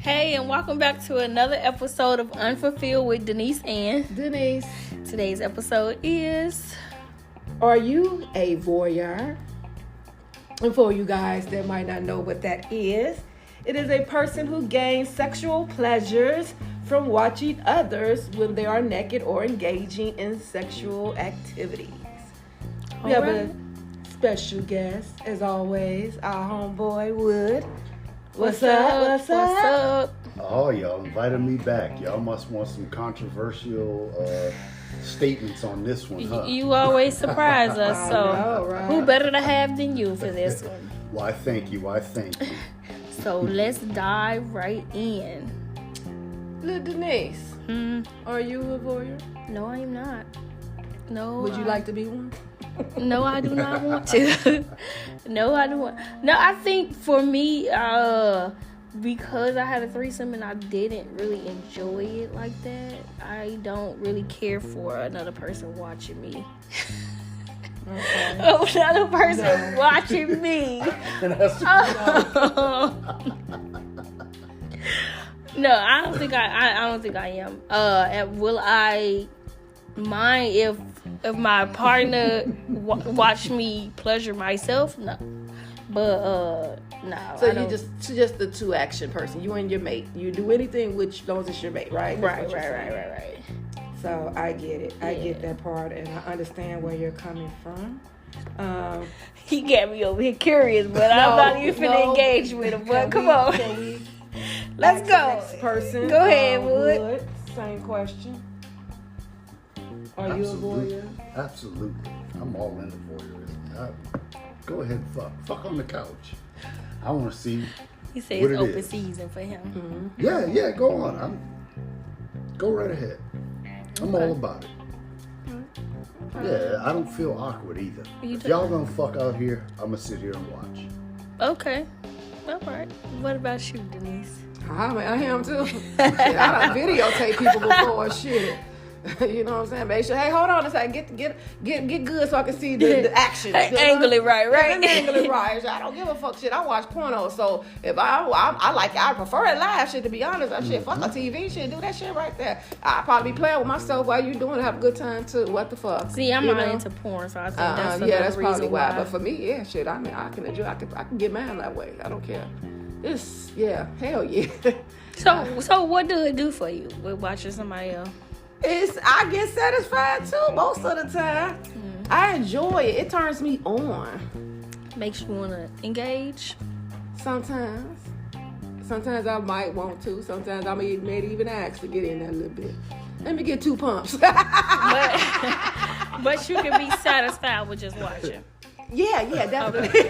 Hey, and welcome back to another episode of Unfulfilled with Denise and Denise. Today's episode is... Are you a voyeur? And for you guys that might not know what that is, it is a person who gains sexual pleasures from watching others when they are naked or engaging in sexual activities. We have a special guest, as always, our homeboy Wood. What's up? Oh, y'all invited me back. Y'all must want some controversial statements on this one, huh? You always surprise us, so know, right? Who better to have than you for this one? Why, thank you. So let's dive right in. Little Denise, are you a voyeur? No, I am not. No. Would you like to be one? No, I do not want to. No, I don't want. No, I think for me, because I had a threesome and I didn't really enjoy it like that, I don't really care for another person watching me. Okay. Another person watching me. No, I don't think I don't think I am. Will I mind if my partner watch me pleasure myself? No, but no. So you just the two action person. You and your mate. You do anything which as long as it's your mate, right? Right. So I get it. I get that part, and I understand where you're coming from. He got me over here curious, but I'm not even finna engage with him. But come on, let's go. Next person. Go ahead, Wood. Same question. Are you a voyeur? Absolutely. I'm all into voyeurism. Go ahead, fuck on the couch. I want to see. He says it's open season for him. Mm-hmm. Yeah, go on. Go right ahead. I'm all about it. Yeah, I don't feel awkward either. If y'all gonna fuck out here, I'm gonna sit here and watch. Okay. All right. What about you, Denise? I am too. Shit, I done videotape people before. Shit. You know what I'm saying? Make sure, hey, hold on a second. Get good so I can see the action. Angle it right? Angle it right. I don't give a fuck shit. I watch porno, so if I prefer it live shit, to be honest. Shit, fuck a TV shit. Do that shit right there. I'll probably be playing with myself while you doing it. Have a good time too. What the fuck? See, I'm not into porn, so I think that's probably why. why. But for me, yeah, shit. I mean, I can enjoy. I can get mad that way. I don't care. Hell yeah. So what do it do for you with watching somebody else? I get satisfied too most of the time. I enjoy it. It turns me on. Makes you want to engage? Sometimes I might want to. Sometimes I may even ask to get in that little bit. Let me get 2 pumps. but you can be satisfied with just watching. Yeah, definitely.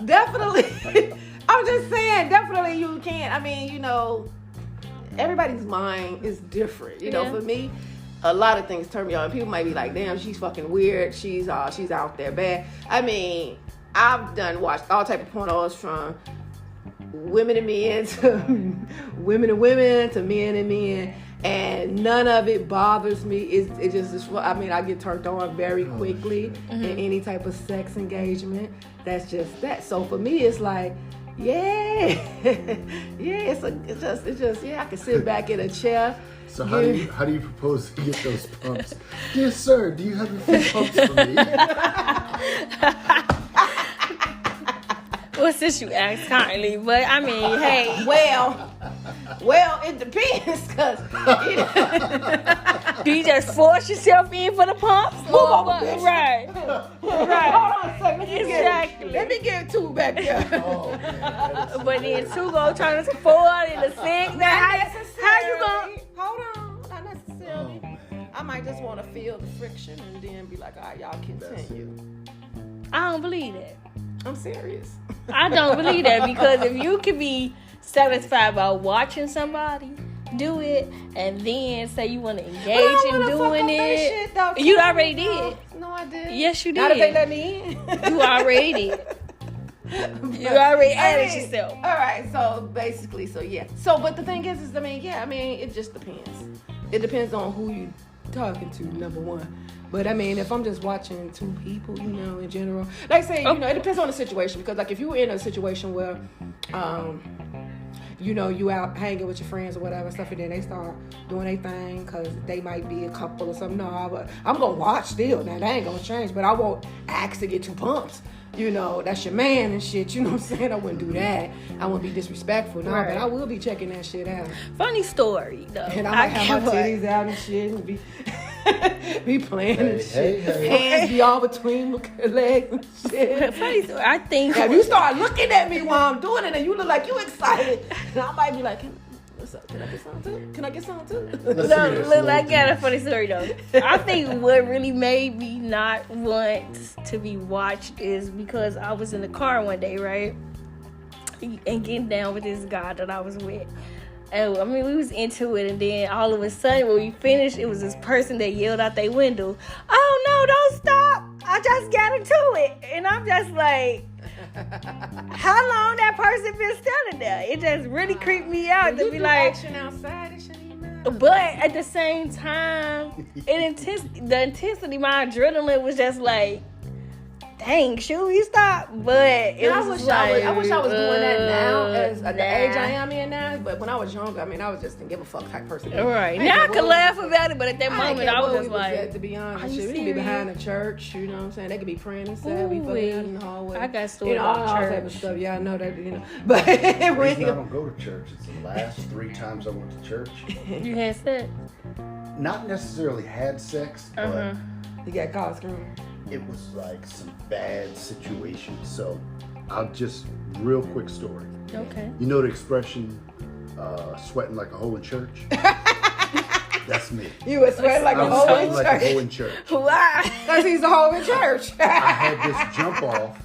Definitely. I'm just saying, definitely you can. I mean, everybody's mind is different. You know, for me, a lot of things turn me on. People might be like, damn, she's fucking weird. She's out there bad. I mean, I've watched all type of pornos from women and men to women and women to men and men. And none of it bothers me. It just I mean, I get turned on very quickly in any type of sex engagement. That's just that. So for me, it's like, yeah, it's just I can sit back in a chair. So how do you propose to get those pumps? Dear sir, do you have a few pumps for me? Well, since you asked kindly, but I mean, hey. Well, it depends, because do you just force yourself in for the pumps? Move over, bitch. Right. Hold on a second. Let me get 2 back there. Oh, man, but then 2 gonna turn into 4 in the sink. Now, how you gonna? Hold on, not necessarily. I might just want to feel the friction and then be like, all right, y'all continue. I don't believe that. I'm serious. I don't believe that, because if you can be satisfied by watching somebody do it and then say you want to engage in doing it, you already did. No, I did. Yes, you did. Now that they let me in. You already did. You already added yourself. All right, so basically, yeah. So, but the thing is it just depends. It depends on who you talking to, number one. But I mean, if I'm just watching 2 people, in general, like say, it depends on the situation, because like if you were in a situation where, you out hanging with your friends or whatever stuff, and then they start doing their thing because they might be a couple or something. No, but I'm gonna watch still. Now that ain't gonna change, but I won't ask to get too pumped. That's your man and shit. You know what I'm saying? I wouldn't do that. I wouldn't be disrespectful. No, but I will be checking that shit out. Funny story, though. And I might have my titties out and shit and be playing and shit. Hands be all between legs and shit. Funny story. I think if you start looking at me while I'm doing it and you look like you excited, and I might be like, what's up? Can I get something too? Can I get something too? Look, I got a funny story though. I think what really made me not want to be watched is because I was in the car one day, right? And getting down with this guy that I was with. And I mean, we was into it, and then all of a sudden, when we finished, it was this person that yelled out their window, "Oh no, don't stop! I just got into it," and I'm just like, how long that person been standing there? It just really creeped me out to be like, action outside, it shouldn't even matter. But at the same time, the intensity, my adrenaline was just like, dang, should we stop? But I wish I was doing that now at the age I am in now. But when I was younger, I mean, I was just didn't give a fuck type person. Right. Now I could laugh about it, but at that moment, I was just like, to be honest, we could be behind the church. You know what I'm saying? They could be praying inside. We fucking out in the hallway. I got stories about all church. type of stuff. Yeah, I know that. But the reason I don't go to church. It's the last 3 times I went to church. You had sex? Not necessarily had sex, but you got caught screwing. It was like some bad situations. So I'll just real quick story. Okay. You know the expression, sweating like a hoe in church? That's me. You were sweating like a hoe in church? Like a hoe in church. Why? Because he's a hoe in church. I had this jump off.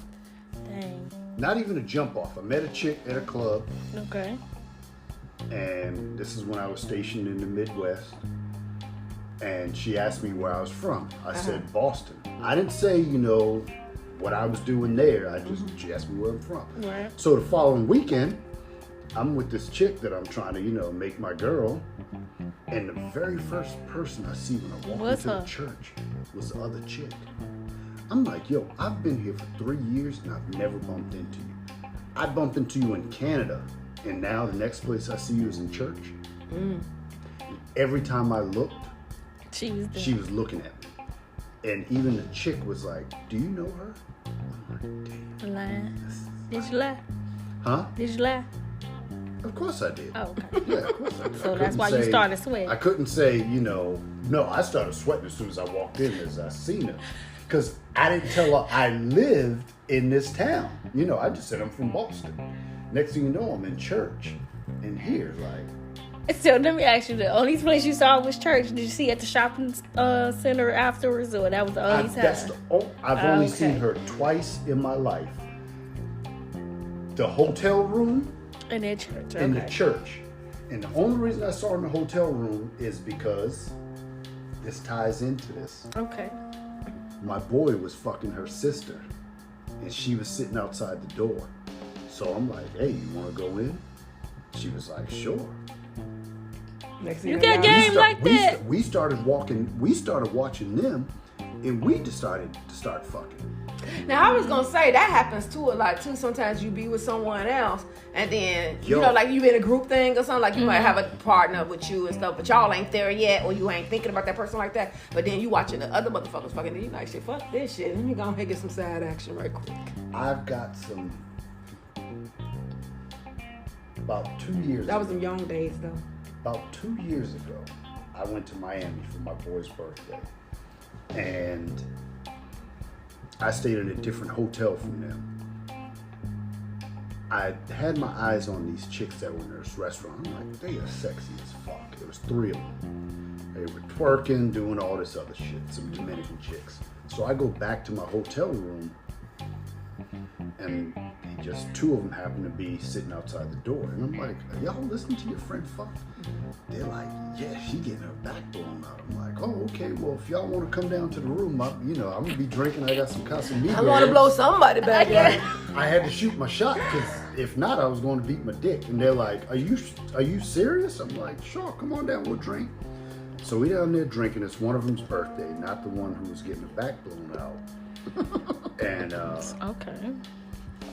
Dang. Not even a jump off. I met a chick at a club. Okay. And this is when I was stationed in the Midwest. And she asked me where I was from. I said Boston. I didn't say, what I was doing there. She asked me where I'm from. Right. So the following weekend, I'm with this chick that I'm trying to, make my girl. And the very first person I see when I walk into the church was the other chick. I'm like, yo, I've been here for 3 years and I've never bumped into you. I bumped into you in Canada, and now the next place I see you is in church. And every time I looked, she was looking at me. And even the chick was like, do you know her? I'm like, damn. Lying. Did you lie? Huh? Did you lie? Of course I did. Oh, okay. Yeah, of course I did. So that's why you started sweating. I couldn't say, no, I started sweating as soon as I walked in, as I seen her. Because I didn't tell her I lived in this town. I just said I'm from Boston. Next thing you know, I'm in church. And here, like... So let me ask you, the only place you saw was church. Did you see at the shopping center afterwards, or that was the only time? I've only seen her twice in my life. The hotel room. In that church. In the church. And the only reason I saw her in the hotel room is because this ties into this. Okay. My boy was fucking her sister, and she was sitting outside the door. So I'm like, hey, you want to go in? She was like, sure. You got game like that. We started watching them, and we decided to start fucking. Now, I was going to say, that happens too a lot too. Sometimes you be with someone else, and then, like you in a group thing or something, like you might have a partner with you and stuff, but y'all ain't there yet, or you ain't thinking about that person like that. But then you watching the other motherfuckers fucking, then you like, shit, fuck this shit. Let me go ahead and get some side action right quick. I've got some... About 2 years That was some young days, though. About 2 years ago, I went to Miami for my boy's birthday. And I stayed in a different hotel from them. I had my eyes on these chicks that were in this restaurant. I'm like, they are sexy as fuck. There was 3 of them. They were twerking, doing all this other shit, some Dominican chicks. So I go back to my hotel room, and just 2 of them happen to be sitting outside the door. And I'm like, are y'all listening to your friend fuck? They're like, yeah, she getting her back blown out. I'm like, oh, okay, well, if y'all want to come down to the room, I'm going to be drinking. I got some Casamigos. I want to blow somebody back there. I had to shoot my shot, because if not, I was going to beat my dick. And they're like, are you serious? I'm like, sure, come on down, we'll drink. So we down there drinking. It's one of them's birthday, not the one who was getting her back blown out. And, okay.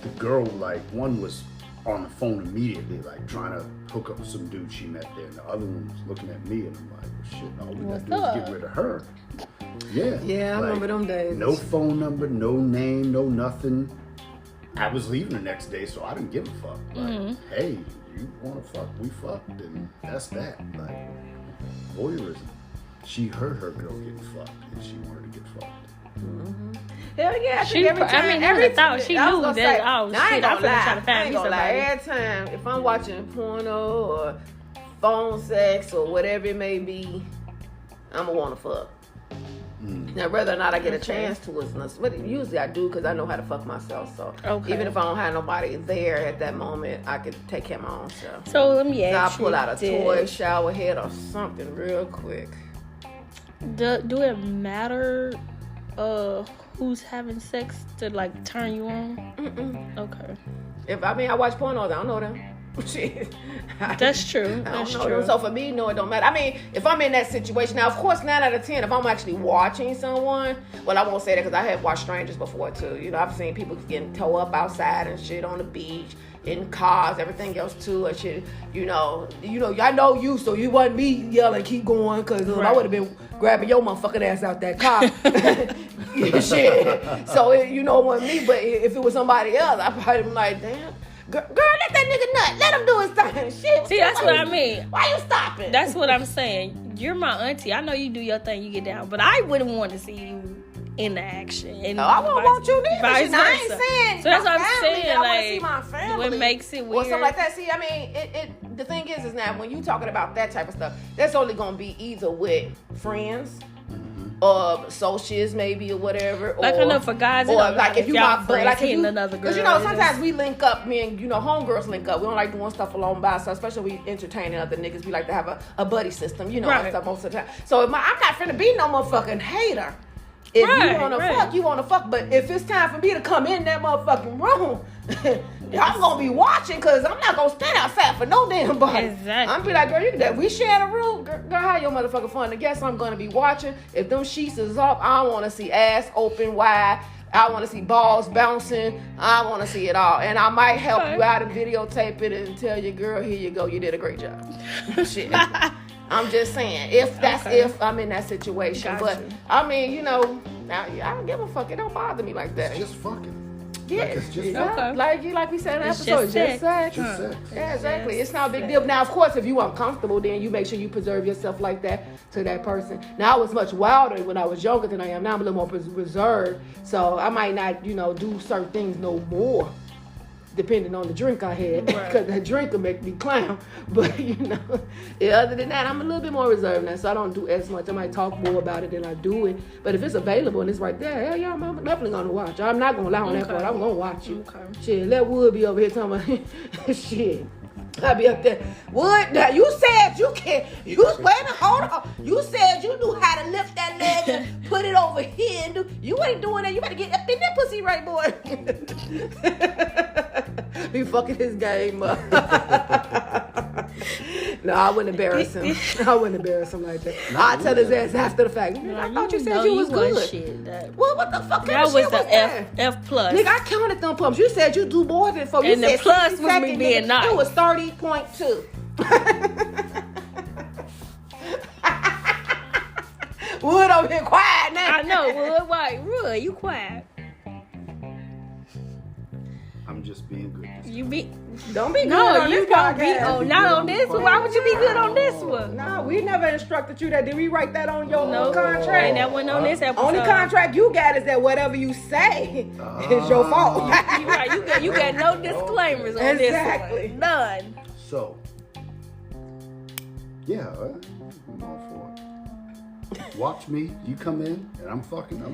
the girl, like, one was on the phone immediately, like trying to hook up with some dude she met there. And the other one was looking at me, and I'm like, well, shit, all we gotta do is get rid of her. Yeah. Yeah, I remember them days. No phone number, no name, no nothing. I was leaving the next day, so I didn't give a fuck. Like, hey, you want to fuck, we fucked, and that's that. Like, voyeurism. She heard her girl getting fucked, and she wanted to get fucked. Mm-hmm. Hell yeah! She knew that. Oh shit! I'm trying to find me somebody. Every time, if I'm watching porno or phone sex or whatever it may be, I'ma want to fuck. Now, whether or not I get a chance to is nothing, but usually I do because I know how to fuck myself. So even if I don't have nobody there at that moment, I can take care of my own self. So let me ask you. I'll pull out a toy, shower head, or something real quick. Do it matter who's having sex to like turn you on? Mm-mm. Okay. I watch pornos, I don't know them. Shit. That's true. That's true. So for me, no, it don't matter. I mean, if I'm in that situation, now, of course, 9 out of 10, if I'm actually watching someone, well, I won't say that because I have watched strangers before, too. You know, I've seen people getting towed up outside and shit on the beach, in cars, everything else, too, and shit. You know, I know you, so you wasn't me yelling, keep going, because I would have been grabbing your motherfucking ass out that car. Shit. So, you know, it wasn't me, but if it was somebody else, I'd probably be like, damn. Girl, let that nigga nut. Let him do his thing. Shit. See, that's what I mean. Why you stopping? That's what I'm saying. You're my auntie. I know you do your thing, you get down, but I wouldn't want to see you in the action. And I wouldn't want you neither. I ain't saying. So that's what I'm saying. I want to see my family. What makes it weird? Or something like that. See, I mean, the thing is now when you talking about that type of stuff, that's only gonna be either with friends. Or associates maybe or whatever. Like I know for guys, or like if you my friend, like hitting another girl. Because you know sometimes we link up, me and homegirls link up. We don't like doing stuff alone by ourselves, especially when we entertaining other niggas. We like to have a buddy system, and stuff most of the time. So I'm not finna be no motherfucking hater. If you wanna fuck, you wanna fuck. But if it's time for me to come in that motherfucking room, I'm gonna be watching because I'm not gonna stand outside for no damn body. Exactly. I'm gonna be like, girl, we share a room. Girl, have your motherfucking fun. I guess I'm gonna be watching. If them sheets is up, I want to see ass open wide. I want to see balls bouncing. I want to see it all. And I might help you out and videotape it and tell you, girl, here you go. You did a great job. Shit. I'm just saying, if I'm in that situation. But I mean, now I don't give a fuck. It don't bother me like that. It's just fucking. Yeah, like it's just like we said in the episode, just sex. Yeah, exactly. It's not a big deal. Now, of course, if you uncomfortable, then you make sure you preserve yourself like that to that person. Now, I was much wilder when I was younger than I am now. I'm a little more reserved, so I might not, do certain things no more, depending on the drink I had, because that drink will make me clown. But other than that, I'm a little bit more reserved now, so I don't do as much. I might talk more about it than I do it. But if it's available and it's right there, hell yeah, I'm definitely gonna watch. I'm not gonna lie on that part. I'm gonna watch you. Shit, let Wood be over here talking about shit. I'll be up there. Wood, now you said you can't. Hold on. You said you knew how to lift that leg and put it over here. And you ain't doing that. You better get up in that pussy right, boy. Be fucking his game up. No, I wouldn't embarrass him. I wouldn't embarrass him like that. I'll tell his ass after the fact. I thought you said you was good. Shit, well, what the fuck that was the F plus. Nigga, I counted them pumps. You said you do more than 4. You and said the plus was me being nice. It was 30.2. Wood over here quiet now. I know, Wood. Why? Wood, you quiet. I'm just being good. Don't be good on this podcast. Not on this one. Why would you be good on this one? No, we never instructed you that. Did we write that on your contract? And that wasn't on this episode. Only contract you got is that whatever you say is your fault. You right. You got no disclaimers on this one. None. So, yeah, I'm all for it. Watch me. You come in, and I'm fucking. You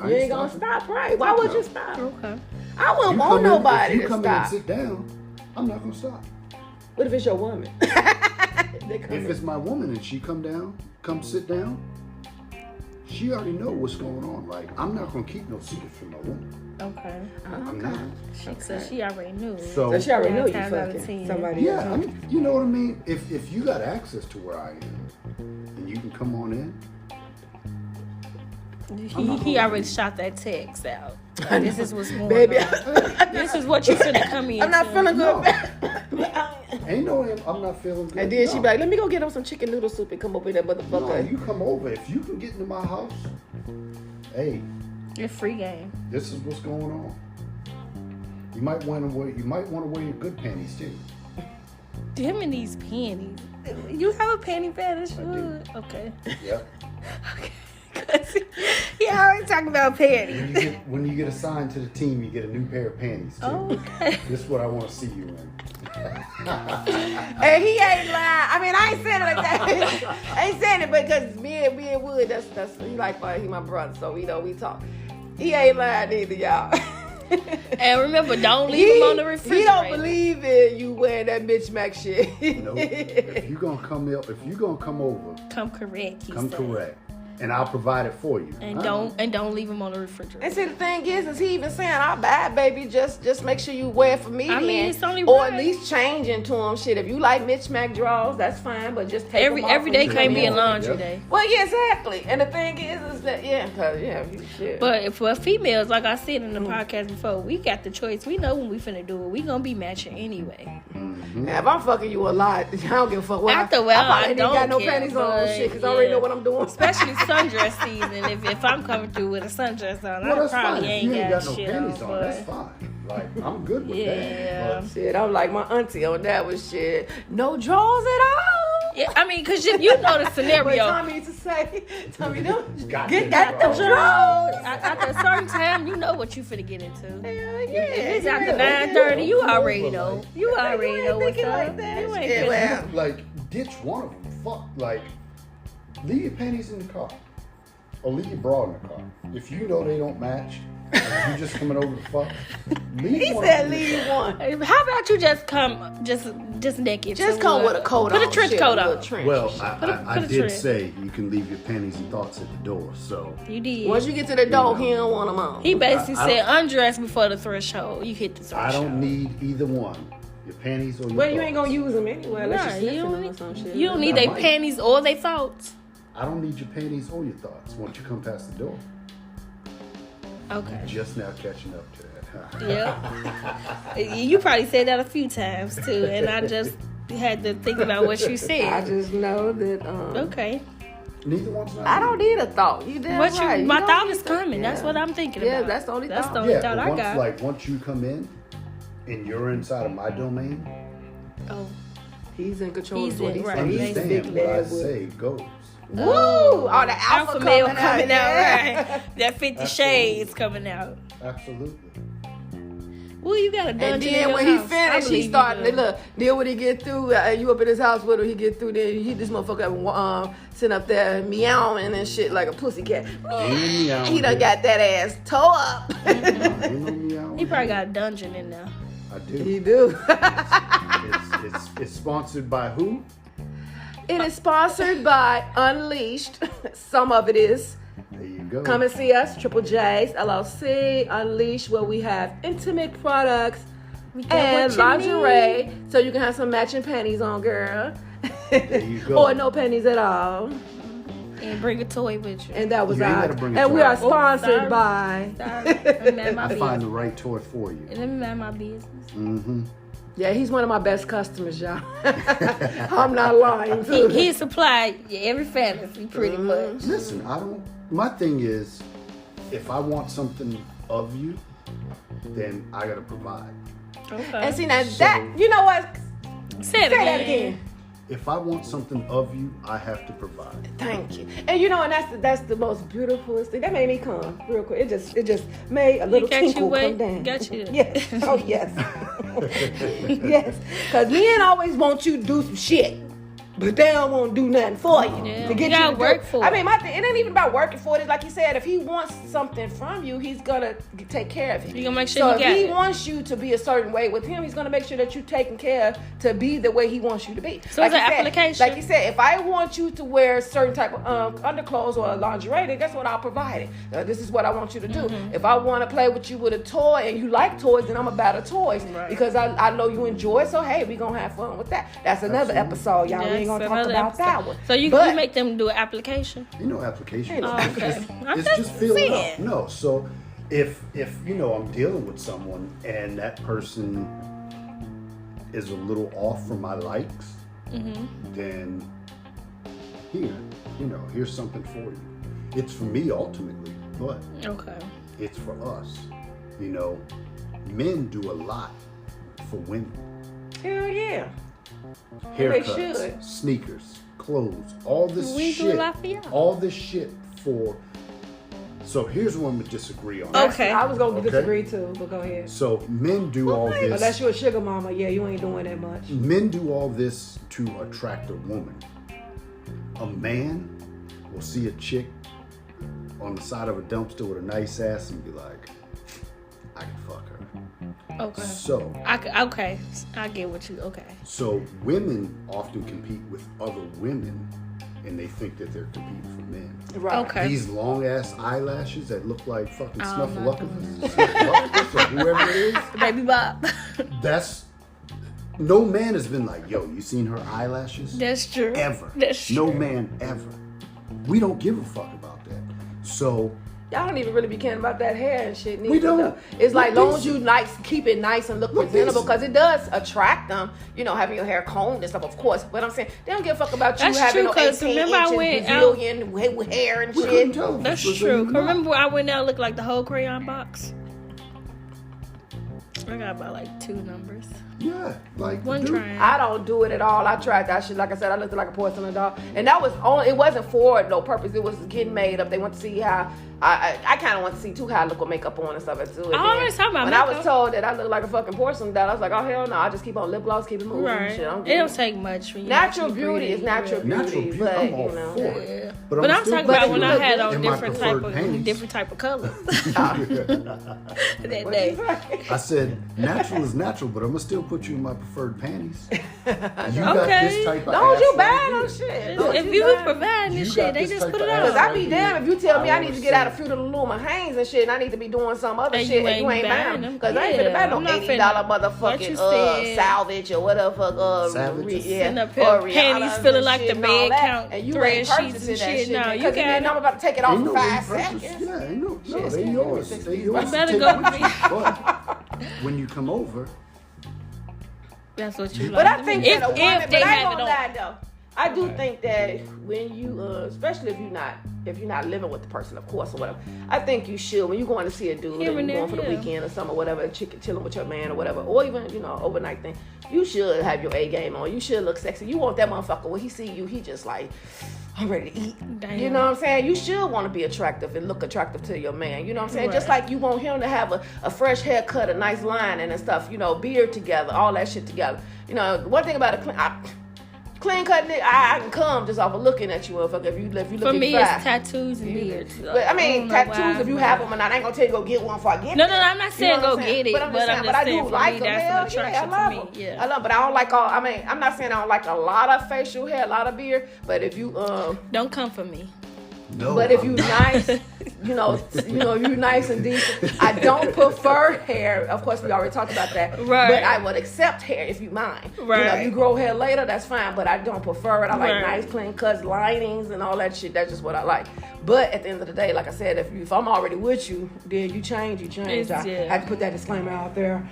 ain't gonna stop, right? Why would you stop? Okay. I wouldn't want nobody to stop. If you come in and sit down, I'm not gonna stop. What if it's your woman? If it's my woman and she come sit down, she already know what's going on. Like, I'm not gonna keep no secrets from my woman. Okay. I'm not. She already knew. So she already knew you fucking somebody else. Yeah, I mean, you know what I mean? If you got access to where I am, and you can come on in. He already shot that text out. This is what's going on. This is what you're finna come in. I'm not feeling good. Ain't no, I'm not feeling good. And then she be like, let me go get him some chicken noodle soup and come over there, motherfucker. No, you come over. If you can get into my house, hey. It's free game. This is what's going on. You might want to wear your good panties too. Damn in these panties. You have a panty fetish? I do. Okay. Yeah. Okay. Yeah, I already talking about panties. When you get assigned to the team, you get a new pair of panties too. Oh, okay. This is what I want to see you in. Hey, he ain't lying. I mean, I ain't saying it like that. I ain't saying it because me and Wood, that's he like he my brother, so we talk. He ain't lying either, y'all. And remember, don't leave him on the refrigerator. He don't believe in you wearing that Mitch Mac shit. No. If you gonna come over, come correct. Come correct. And I'll provide it for you. And don't leave him on the refrigerator. And see, the thing is he even saying, "I'll buy it, baby. Just make sure you wear it for me." I mean, it's only or right. at least change into them. Shit, if you like Mitch Mac draws, that's fine. But just take them off every day when you can't come be a in. laundry day. Well, yeah, exactly. And the thing is that shit. But for females, like I said in the podcast before, we got the choice. We know when we finna do it. We gonna be matching anyway. Now, if I'm fucking you a lot, I don't give a fuck. After a while, I probably I don't ain't got no care, panties on but, shit because I already know what I'm doing. Especially sundress season. If I'm coming through with a sundress on, Well, I that's probably fine. ain't If you ain't got no shit panties on, but that's fine. Like, I'm good with yeah. that. Shit, I'm like my auntie on that with shit. No drawers at all. Yeah, I mean, because you know the But scenario. Tommy used to say, Tommy, don't Got get them that the drawers. drawers. At a certain time, you know what you finna get into. Hell yeah. If it's after 9:30, you already know. You already know what's thinking up. like that. You ain't Yeah, finna. well. Like, ditch one of them. Fuck. Like, leave your panties in the car. Or leave your bra in the car. If you know they don't match, and you just coming over to fuck, leave He one. said leave one. How about you just come, just naked? Just come with a coat Put on. a trench shit, coat a on. little trench. Well, Put I a did trim. say you can leave your panties and thoughts at the door, so. You did. Once you get to the door, he don't want them on. He basically I said undress before the threshold. You hit the threshold. I don't need either one. Your panties or your Well, you ain't thoughts. gonna use them anyway unless Nah, you're you sniffing don't them or some shit. You don't need I their might. panties or their thoughts. I don't need your panties or your thoughts once you come past the door. Okay. Just now catching up to that. Huh? Yeah. You probably said that a few times too, and I just had to think about what you I said. just know that. Okay. Neither one's not. I don't need a thought. You damn What right. my don't thought need is to- coming. That's Yeah. what I'm thinking Yeah, about. that's the only thought. only Yeah, thought but I got. once you come in and you're inside of my domain, Oh. He's in control He's of what in- he right. said. He's the understand big what I lad. say goes. Woo! All the alpha male coming out, right? That 50 Absolutely. Shades coming out. Absolutely. Well, you got a dungeon And in then your when he house. I finished, believe he you started. do. Look, then when he get through, you up in his house with him. He get through there. This motherfucker sitting up there meowing and shit like a pussycat. He done got that ass toe up. He probably got a dungeon in there. I do. He do. It's sponsored by who? It is sponsored by Unleashed. Some of it is. There you go. Come and see us, Triple J's LLC, Unleashed, where we have intimate products got and what you lingerie, so you can have some matching panties on, girl. There you go. Or no panties at all. And bring a toy with you. And that was You ain't our. gotta bring a And we toy. are Oh, sponsored sorry. by. Sorry. Let me mind my I find the business. right toy for you. Let me mind my business. Mm-hmm. Yeah, he's one of my best customers, y'all. I'm not lying. Too. He supplied every fantasy pretty much. Listen, my thing is, if I want something of you, then I gotta provide. Okay. And see now that you know what? Say it Say that again. If I want something of you, I have to provide. Thank you. And you know, and that's the most beautiful thing. That made me come real quick. It just made a little got you tinkle way- come down. got you. Yes. Oh yes. Yes. Because men always want you to do some shit. But they don't want to do nothing for you Yeah. to get You you gotta to work do. for I it. mean, my thing, it ain't even about working for it. It's like you said, if he wants something from you, he's gonna take care of it. You gonna make sure so you if got he it. wants you to be a certain way with him, he's gonna make sure that you're taken care of to be the way he wants you to be. So it's you an said- application. Like you said, if I want you to wear a certain type of underclothes or lingerie, then guess what? I'll provide it. This is what I want you to do. Mm-hmm. If I want to play with you with a toy and you like toys, then I'm about the toys Right. because I know you enjoy it. So hey, we gonna have fun with that. That's another episode, y'all. We ain't gonna That's talk another about that episode. one. So you But- make them do an application. You know, application. Oh, okay. I'm It's just just filling saying. up. No, so if you know I'm dealing with someone and that person is a little off from my likes, then here's something for you. It's for me ultimately, but it's for us. Men do a lot for women. Hell yeah. Haircuts, sneakers, clothes, all this shit for. So here's one we disagree on. Okay. I was going to disagree too, but go ahead. So men do all this. Unless you're a sugar mama, you ain't doing that much. Men do all this to attract a woman. A man will see a chick on the side of a dumpster with a nice ass and be like, I can fuck her. Okay. So. I get what you. Okay. So women often compete with other women, and they think that they're competing for men. Right. Okay. These long ass eyelashes that look like fucking Snuffleupagus or whoever it is. Baby Bob. No man has been like, yo, you seen her eyelashes? That's true. Ever. That's true. No man ever. We don't give a fuck about that. So. Y'all don't even really be caring about that hair and shit. We don't. It's like, long as you keep it nice and look presentable, because it does attract them. Having your hair combed and stuff, of course. But I'm saying they don't give a fuck about you having no 18 inches Brazilian with hair and shit. That's true. Remember I went out and looked like the whole crayon box? I got about like 2 numbers. Yeah, like one try. I don't do it at all. I tried that shit. Like I said, I looked like a porcelain doll, and that was only. It wasn't for no purpose. It was getting made up. They want to see how. I kind of want to see too how I look with makeup on and stuff too. I always talk about when makeup. I was told that I look like a fucking porcelain doll, I was like, oh hell no! I just keep on lip gloss, keep it moving. Right. Shit. It don't take much. For you natural beauty is natural beauty, but I'm all for it. Yeah. But I'm talking about when I had on different type of colors. That day. I said natural is natural, but I'm gonna still put you in my preferred panties. You got this type of don't you bad right on shit. If you was providing this shit, they just put it out. Because I be damn if you tell me I need to get out a few of the Luma Hanes and shit, and I need to be doing some other shit, and you ain't buying them. Because I ain't finna buy no $80 motherfucking salvage or whatever. Panties feeling like the bed count, and you thread ain't sheets and shit. No, you got it. I'm about to take it off in 5 seconds. Yeah, no, they yours. They yours. You better go with me. But when you come over, that's what you like. But I think that a woman, if they but I have ain't it gonna lie though. I do think that when you, especially if you're not living with the person, of course, or whatever, I think you should, when you're going to see a dude, and you're going for the weekend or something, or whatever, chilling with your man or whatever, or even, overnight thing, you should have your A game on. You should look sexy. You want that motherfucker, when he see you, he just like, I'm ready to eat. Damn. You know what I'm saying? You should want to be attractive and look attractive to your man. You know what I'm saying? Right. Just like you want him to have a fresh haircut, a nice line and stuff, beard together, all that shit together. One thing about clean cut nigga, I can come just off of looking at you, motherfucker. If you look for me, it's tattoos and beards. But I mean, tattoos, if you have them or not, I ain't gonna tell you to go get one before I get No, I'm not saying go get it. But I'm just saying, I do like them. Hell, yeah, I love them. Yeah. I love them, but I don't like all. I mean, I'm not saying I don't like a lot of facial hair, a lot of beard. But if you don't come for me. No, but if you nice, you nice and decent. I don't prefer hair. Of course, we already talked about that. Right. But I would accept hair if you mind. Right. If you grow hair later, that's fine. But I don't prefer it. I like nice, clean cuts, linings, and all that shit. That's just what I like. But at the end of the day, like I said, if I'm already with you, then you change. I have to put that disclaimer out there.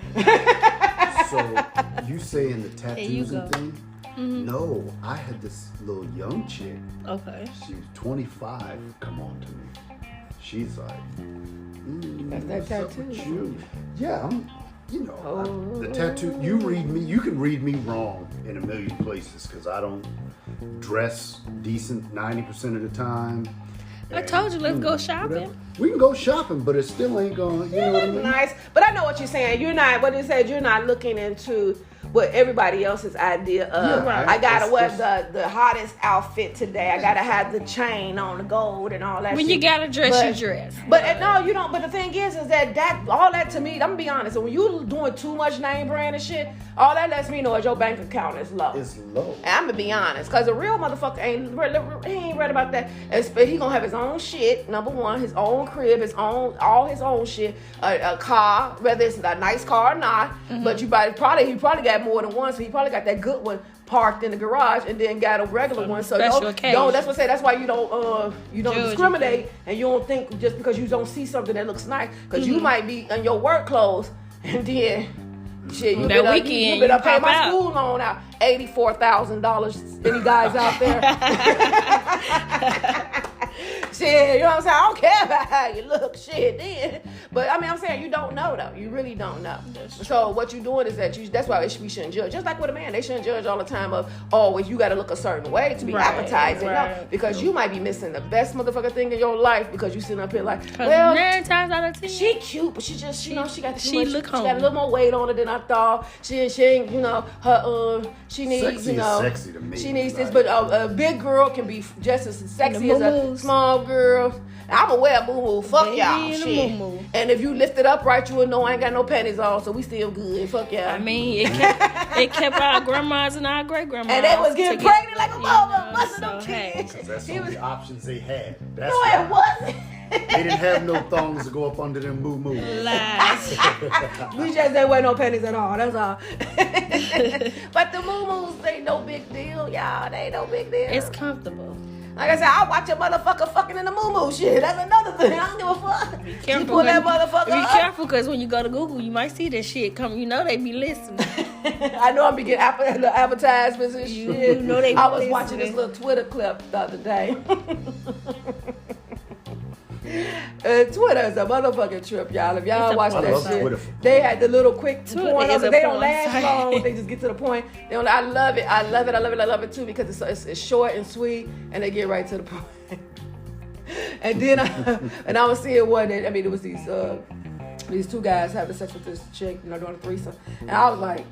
So you saying the tattoos and thing? Mm-hmm. No, I had this little young chick. Okay. She was 25. Come on to me. She's like, that's that tattoo. Yeah, the tattoo. You read me. You can read me wrong in a million places because I don't dress decent 90% of the time. I told you, let's go shopping. Whatever. We can go shopping, but it still ain't going. You know what I mean? Nice, but I know what you're saying. You're not. What it said. You're not looking into what everybody else's idea of. Yeah, I gotta wear the hottest outfit today. I gotta have the chain on, the gold and all that. When shit. You gotta dress, you dress. But no, you don't. But the thing is that all that to me, I'm gonna be honest. When you doing too much name brand and shit, all that lets me know is your bank account is low. It's low. And I'm gonna be honest, cause a real motherfucker ain't read about that. He gonna have his own shit. Number one, his own crib, all his own shit. A car, whether it's a nice car or not. Mm-hmm. But he probably got more than one, so he probably got that good one parked in the garage and then got a regular one. So don't. That's what I say. That's why you don't discriminate and you don't think just because you don't see something that looks nice, because you might be in your work clothes and then Shit, you That better weekend, pay you pop my out. school loan out. $84,000. Any guys out there? Shit, you know what I'm saying? I don't care about how you look, shit, then. But I mean, I'm saying you don't know though. You really don't know. So what you're doing is that's why we shouldn't judge. Just like with a man, they shouldn't judge all the time of always you got to look a certain way to be appetizing. Right. No, because you might be missing the best motherfucking thing in your life because you sitting up here like, 9 times out of 10, she cute, but she just, you know, she got too much. look She got a little more weight on her than I thought. She ain't, you know, her she needs, Sexy you know, is sexy to me. she needs Like, this, but a big girl can be just as sexy as a moo-moos. small girl. I'm gonna wear a moo-moo. Fuck Baby y'all, in a shit. moo-moo. And if you lift it up right, you will know I ain't got no panties on, so we still good. Fuck y'all. I mean, it kept our grandmas and our great grandmas. And they was getting together, pregnant like a mother, busting them so, hey. kids. 'cause that's He the was- only options they had. That's No, why. it wasn't. They didn't have no thongs to go up under them moo-moo. Lies. We just didn't wear no panties at all. That's all. But the moo-moos ain't no big deal, y'all. They ain't no big deal. It's comfortable. Like I said, I'll watch a motherfucker fucking in the moo-moo shit. That's another thing. I don't give a fuck. She pull that motherfucker Be up. careful, because when you go to Google, you might see that shit come. You know they be listening. I know I'm be getting advertisements and You shit. know they I was listening. watching this little Twitter clip the other day. Twitter is a motherfucking trip, y'all. If y'all It's a watch I that love shit, Twitter. they had the little quick Twitter porn. is a They don't porn last site. long. They just get to the point. They don't, I love it. I love it. I love it. I love it too because it's short and sweet, and they get right to the point. And then I was seeing one that, I mean, it was these two guys having sex with this chick, you know, doing a threesome, and I was like.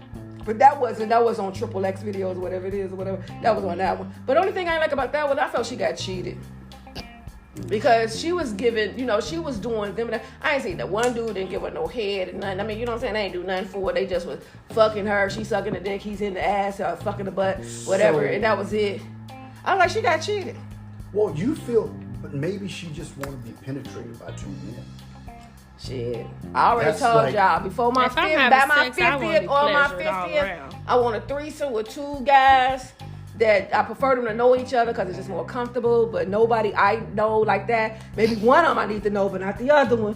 But that was on XXX videos or whatever it is or whatever. That was on that one. But the only thing I like about that one, I felt she got cheated. Because she was giving, you know, she was doing them. I ain't seen that one dude didn't give her no head and nothing. I mean, you know what I'm saying? They ain't do nothing for her. They just was fucking her. She sucking the dick. He's in the ass or fucking the butt, whatever. So- and that was it. I was like, she got cheated. Well, you feel, but maybe she just wanted to be penetrated by two men. Shit. I already That's told like- y'all before my If I'm 50th, having by my sex, I wanna 50th be or my pleasured all 50th, around. I want a threesome with two guys that I prefer them to know each other because it's just more comfortable, but nobody I know like that. Maybe one of them I need to know, but not the other one.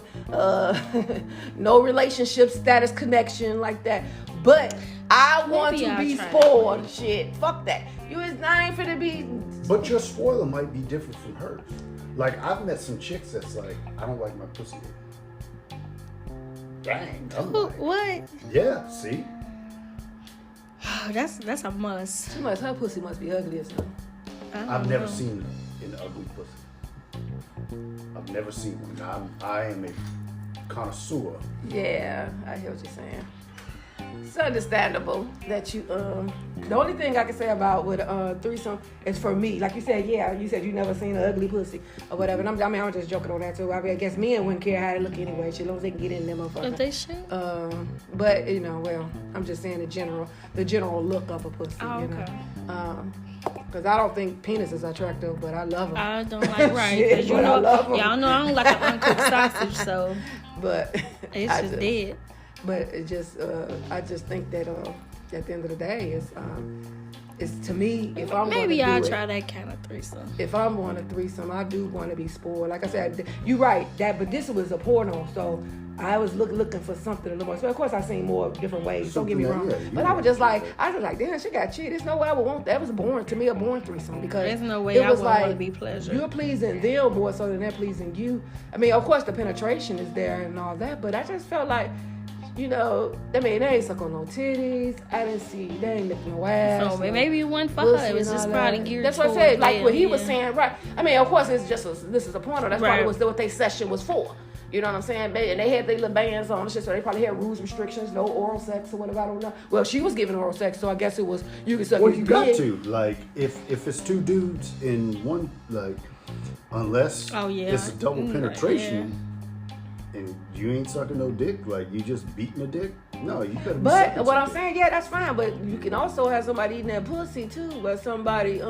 No relationship status connection like that. But I want Maybe to I'll be try spoiled. Shit, fuck that. You is not finna be. But your spoiler might be different from hers. Like, I've met some chicks that's like, I don't like my pussy. Dang, I'm like, What? yeah, see? Oh, that's a must. Her pussy must be ugly as hell. I've never seen an ugly pussy. I've never seen one. I am a connoisseur. Yeah, I hear what you're saying. It's understandable that you the only thing I can say about with threesome is for me, like you said, you said you never seen an ugly pussy or whatever. And I'm just joking on that too. I mean, I guess men wouldn't care how they look anyway, as long as they can get in them If motherfucker. they should. But you know, well, I'm just saying the general look of a pussy. Oh, you know? okay. Because I don't think penis is attractive, but I love them. I don't like right. Shit, 'Cause you but I know, love 'em. y'all know I don't like an uncooked sausage, so But it's I just dead. But it just, I just think that at the end of the day, it's to me. If I'm Maybe gonna I'll do it, try that kind of threesome. if I'm on a threesome, I do want to be spoiled. Like I said, you're right. But this was a porno, so I was looking for something a little more. So of course I seen more different ways. Don't get me wrong. But I was just like, damn, she got cheated. There's no way I would want that. It was boring to me, a boring threesome because There's no way it I was would like want to be pleasured. you're pleasing them more so than they're pleasing you. I mean, of course the penetration is there and all that, but I just felt like. You know, I mean, they ain't suck on no titties. I didn't see, they ain't lifting no ass. So no maybe it wasn't for pussy her. It was and just all probably that. geared That's what I towards said. Like them, what he was yeah. saying, right? I mean, of course, it's just this is a porno. That's Right. probably what they session was for. You know what I'm saying? And they had their little bands on and shit, so they probably had rules, restrictions, no oral sex or whatever. I don't know. Well, she was giving oral sex, so I guess it was you can suck. Well, if you got did. to. Like, if it's two dudes in one, like, unless Oh, yeah. it's a double Mm, penetration and you ain't sucking no dick, like, you just beating a dick, no, you better be But sucking what some I'm dick. saying, yeah, that's fine. But you can also have somebody eating that pussy too, but somebody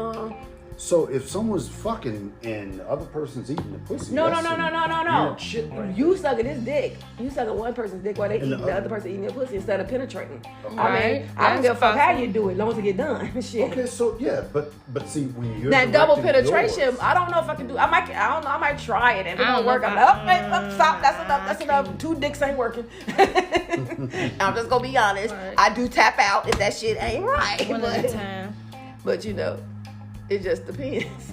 So if someone's fucking and the other person's eating the pussy, No. weird shit right You sucking his dick. You sucking one person's dick while they eating the other person eating your pussy instead of penetrating. I mean, I don't give a fuck how you do it, as long as it get done. Shit. Okay, so yeah, but see when you're that double penetration, yours, I don't know if I can do. I don't know. I might try it. If it don't work, I'm like, stop. That's enough. 2 dicks ain't working. I'm just gonna be honest. Right. I do tap out if that shit ain't right. One at a time. But you know, it just depends.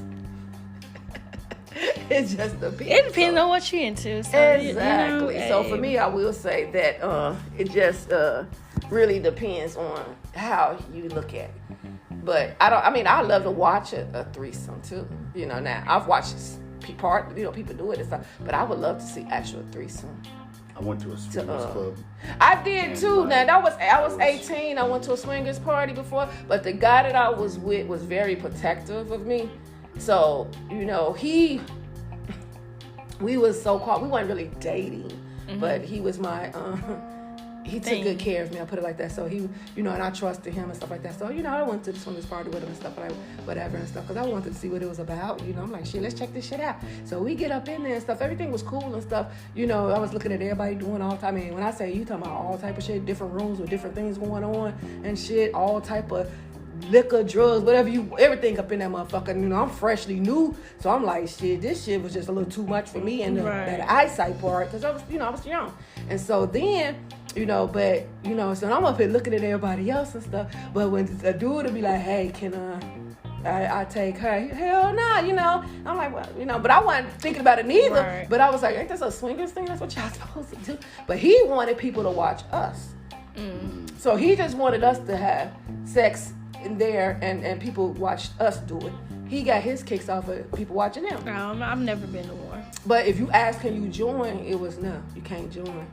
It just depends. It depends on what you're into. So exactly. So for me, I will say that it just really depends on how you look at it. But I love to watch a threesome too. You know, now I've watched people do it and stuff, but I would love to see actual threesome. I went to a swingers club. I did too. Now I was 18. I went to a swingers party before, but the guy that I was with was very protective of me. So, you know, we was so-called, we weren't really dating, but he was my, he took good care of me, I'll put it like that. So he, you know, and I trusted him and stuff like that. So, you know, I went to the swingers party with him and stuff like whatever and stuff, because I wanted to see what it was about. You know, I'm like, shit, let's check this shit out. So we get up in there and stuff. Everything was cool and stuff. You know, I was looking at everybody doing all time. I mean, when I say you talking about all type of shit, different rooms with different things going on and shit, all type of liquor, drugs, everything up in that motherfucker. You know, I'm freshly new, so I'm like, shit, this shit was just a little too much for me and that eyesight part, because I was young. And so then, you know, so I'm up here looking at everybody else and stuff, but when a dude would be like, hey, can I take her? Hell no, you know. I'm like, well, you know, but I wasn't thinking about it neither. Right. But I was like, ain't this a swingers thing? That's what y'all supposed to do. But he wanted people to watch us. So he just wanted us to have sex in there and people watched us do it. He got his kicks off of people watching him. I've never been to one. But if you ask, can you join? It was no, you can't join.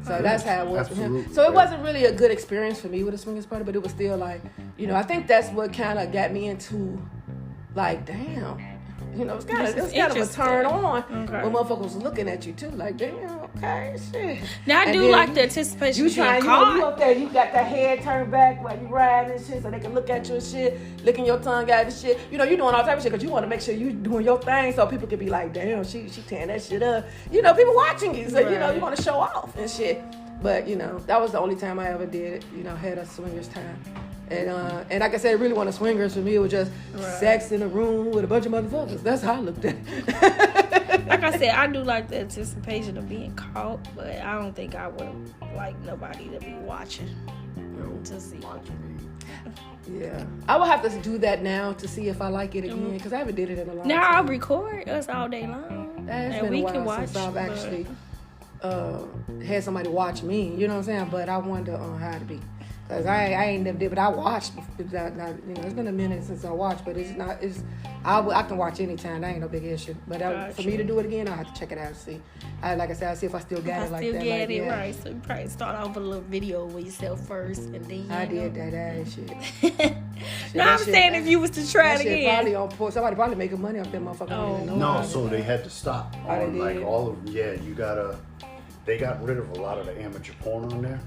So that's how it was for him. So it wasn't really a good experience for me with a swingers party, but it was still like, you know, I think that's what kind of got me into, like, damn. You know, it's kind of a turn on when motherfuckers was looking at you too, like, damn, okay, shit. Now I do like the anticipation. You trying, you up there, you got that head turned back while you riding and shit, so they can look at you and shit, licking your tongue out and shit. You know, you doing all type of shit because you want to make sure you doing your thing, so people can be like, damn, she tearing that shit up. You know, people watching you, so you know you want to show off and shit. But you know, that was the only time I ever did it. You know, had a swingers time. And like I said, really want to swingers for me. It was just sex in a room with a bunch of motherfuckers. That's how I looked at it. Like I said, I do like the anticipation of being caught, but I don't think I would like nobody to be watching to see. Yeah, I will have to do that now to see if I like it again, because I haven't did it in a long time. Now I'll record us all day long, and we can watch. Since I've actually had somebody watch me. You know what I'm saying? But I wonder how to be. Cause I ain't never did, but I watched. You know, it's been a minute since I watched, but I can watch anytime. That ain't no big issue. But for me to do it again, I have to check it out and see. Like I said, I'll see if I still got it like that. Still get it right. So you probably start off with a little video with yourself first, and then I did that shit. No, I'm saying if you was to try it again, probably on point. Somebody probably making money off that motherfucker. No, so they had to stop. Like all of they got rid of a lot of the amateur porn on there.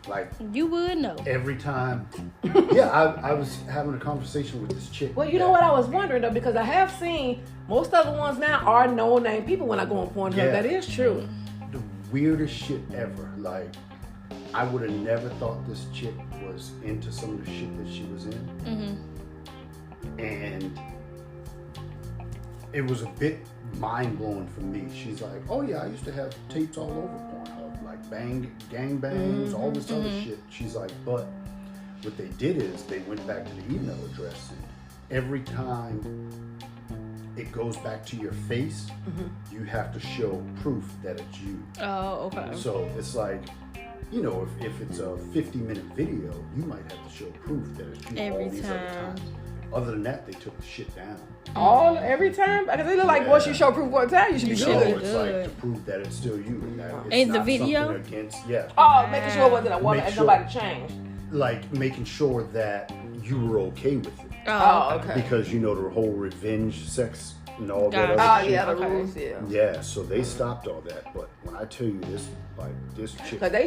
Like you would know every time. Yeah, I was having a conversation with this chick. Well, you know what I was wondering though, because I have seen most of the ones now are no-name people when I go on Pornhub. Yeah. That is true. The weirdest shit ever. Like I would have never thought this chick was into some of the shit that she was in, and it was a bit mind-blowing for me. She's like, "Oh yeah, I used to have tapes all over Pornhub, like gangbangs, all this other shit." She's like, "But what they did is they went back to the email address, and every time it goes back to your face, you have to show proof that it's you." Oh, okay. So it's like, you know, if it's a 50-minute video, you might have to show proof that it's you all these other times. Other than that, they took the shit down. Every time? Because it look like once you show proof one time, you should be good. It's like to prove that it's still you. And that it's the video? Making sure it wasn't a woman and nobody changed. Like making sure that you were okay with it. Oh, okay. Because, you know, the whole revenge sex and all that other shit. The rules, Yeah, so they stopped all that. But when I tell you this, like, this chick. Because they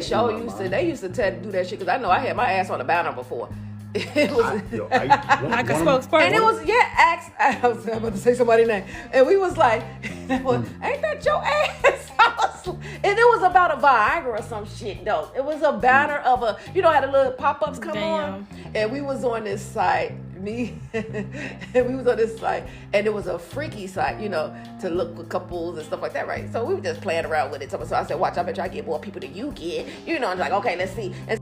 used to do that shit. Because I know I had my ass on the banner before. It was like a spokesperson. And it was I was about to say somebody's name. And we was like, ain't that your ass? And it was about a Viagra or some shit though. It was a banner of a, had a little pop-ups come on. And we was on this site, and we was on this site, and it was a freaky site, to look for couples and stuff like that, right? So we were just playing around with it. So I said, watch, I bet you I get more people than you get. And like, okay, let's see. And